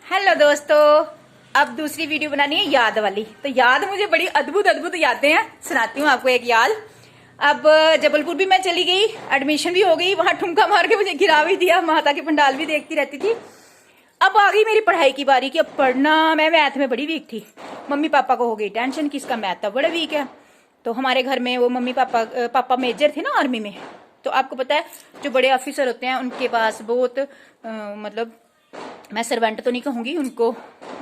Hello दोस्तों, अब दूसरी वीडियो बनानी है याद वाली। तो याद मुझे बड़ी अद्भुत अद्भुत यादें हैं, सुनाती हूँ आपको एक याद। अब जबलपुर भी मैं चली गई, एडमिशन भी हो गई, वहां ठुमका मार के मुझे गिरा भी दिया, माता के पंडाल भी देखती रहती थी। अब आ गई मेरी पढ़ाई की बारी कि अब पढ़ना। मैं मैथ में बड़ी वीक थी, मम्मी पापा को हो गई टेंशन कि इसका मैथ तो बड़ा वीक है। तो हमारे घर में वो मम्मी पापा मेजर थे ना आर्मी में। तो आपको पता है जो बड़े ऑफिसर होते हैं उनके पास बहुत मतलब, मैं सर्वेंट तो नहीं कहूंगी, उनको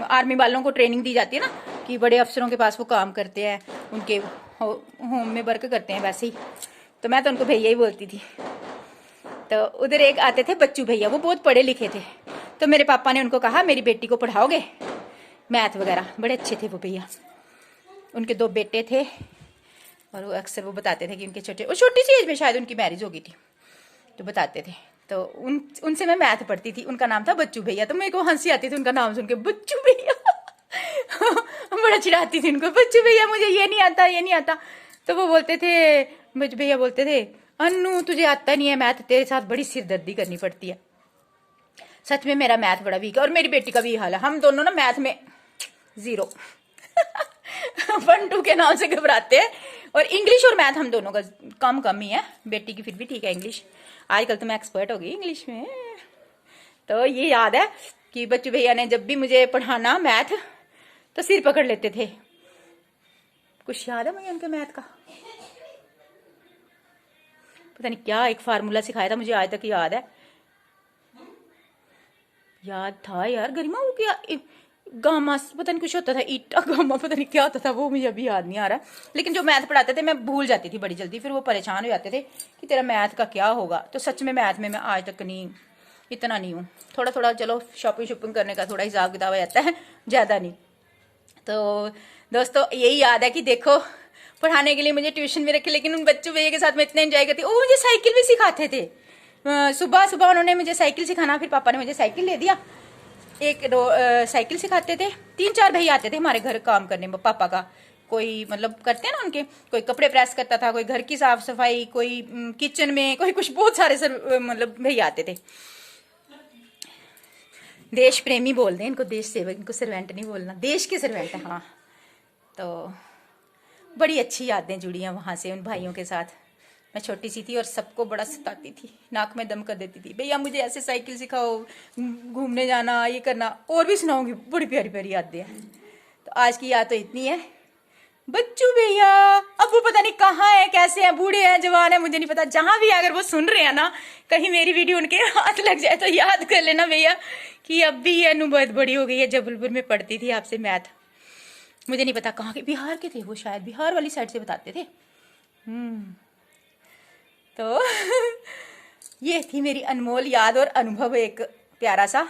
आर्मी वालों को ट्रेनिंग दी जाती है ना कि बड़े अफसरों के पास वो काम करते हैं, उनके होम में वर्क करते हैं वैसे ही। तो मैं तो उनको भैया ही बोलती थी। तो उधर एक आते थे बच्चू भैया, वो बहुत पढ़े लिखे थे। तो मेरे पापा ने उनको कहा मेरी बेटी को पढ़ाओगे मैथ वगैरह। बड़े अच्छे थे वो भैया, उनके 2 बेटे थे और वो अक्सर वो बताते थे कि उनके छोटी सी एज में शायद उनकी मैरिज हो गई थी। तो बताते थे, तो उनसे मैं मैथ पढ़ती थी। उनका नाम था बच्चू भैया। तो मेरे को हंसी आती थी उनका नाम सुन के, बच्चू भैया। बड़ा चिढ़ाती थी उनको, बच्चू भैया मुझे ये नहीं आता ये नहीं आता। तो वो बोलते थे, बच्चू भैया बोलते थे, अन्नू तुझे आता नहीं है मैथ, तेरे साथ बड़ी सिरदर्दी करनी पड़ती है। सच में मेरा मैथ बड़ा वीक है और मेरी बेटी का भी हाल है। हम दोनों ना मैथ में 0 1 2 के नाम से घबराते हैं। और इंग्लिश और मैथ हम दोनों का कम ही है, बेटी की फिर भी ठीक है इंग्लिश। आजकल तो मैं एक्सपर्ट हो गई इंग्लिश में। तो ये याद है कि बच्चू भैया ने जब भी मुझे पढ़ाना मैथ तो सिर पकड़ लेते थे। कुछ याद है मुझे उनके मैथ का, पता नहीं क्या एक फार्मूला सिखाया था, मुझे आज तक याद है। याद था यार, गरिमा वो क्या गामा पता नहीं कुछ होता था, ईटा गामा पता नहीं क्या होता था, वो मुझे अभी याद नहीं आ रहा। लेकिन जो मैथ पढ़ाते थे मैं भूल जाती थी बड़ी जल्दी, फिर वो परेशान हो जाते थे कि तेरा मैथ का क्या होगा। तो सच में मैथ में मैं आज तक नहीं, इतना नहीं हूँ। थोड़ा थोड़ा चलो शॉपिंग करने का थोड़ा हिसाब किताब आ जाता है, ज़्यादा नहीं। तो दोस्तों यही याद है कि देखो पढ़ाने के लिए मुझे ट्यूशन में रखे, लेकिन उन बच्चों भैया के साथ मैं इतना एंजॉय करती। वो मुझे साइकिल भी सिखाते थे। सुबह सुबह उन्होंने मुझे साइकिल सिखाना, फिर पापा ने मुझे साइकिल ले दिया। एक साइकिल सिखाते थे। 3-4 भैया आते थे हमारे घर काम करने में पापा का। कोई मतलब करते हैं ना उनके, कोई कपड़े प्रेस करता था, कोई घर की साफ सफाई, कोई किचन में, कोई कुछ, बहुत सारे मतलब भैया आते थे। देश प्रेमी बोल दें इनको, देश सेवक, इनको सर्वेंट नहीं बोलना, देश के सर्वेंट है। हाँ, तो बड़ी अच्छी यादें जुड़ी हैं वहाँ से उन भाइयों के साथ। मैं छोटी सी थी और सबको बड़ा सताती थी, नाक में दम कर देती थी, भैया मुझे ऐसे साइकिल सिखाओ, घूमने जाना, ये करना। और भी सुनाऊंगी, बड़ी प्यारी प्यारी यादें हैं। तो आज की याद तो इतनी है। बच्चू भैया अब वो पता नहीं कहाँ है, कैसे हैं, बूढ़े हैं, जवान है, मुझे नहीं पता। जहां भी अगर वो सुन रहे हैं ना, कहीं मेरी वीडियो उनके हाथ लग जाए तो याद कर लेना भैया कि अब भी ये अनुभव बड़ी हो गई है। जबलपुर में पढ़ती थी आपसे मैथ, मुझे नहीं पता कहाँ के, बिहार के थे वो, शायद बिहार वाली साइड से बताते थे। तो ये थी मेरी अनमोल याद और अनुभव, एक प्यारा सा,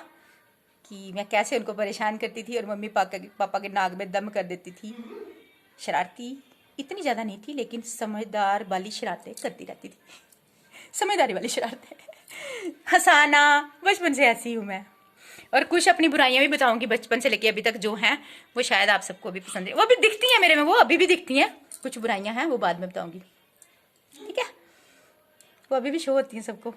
कि मैं कैसे उनको परेशान करती थी और मम्मी पापा के नाक में दम कर देती थी। शरारती इतनी ज़्यादा नहीं थी, लेकिन समझदार वाली शरारतें करती रहती थी, समझदारी वाली शरारतें। हंसाना, बचपन से ऐसी हूँ मैं। और कुछ अपनी बुराइयां भी बताऊंगी बचपन से लेके अभी तक जो हैं, वो शायद आप सबको भी पसंद है। वो अभी दिखती हैं मेरे में, वो अभी भी दिखती हैं। कुछ बुराइयां हैं वो बाद में बताऊंगी, ठीक है? वो अभी भी शो होती हैं सबको।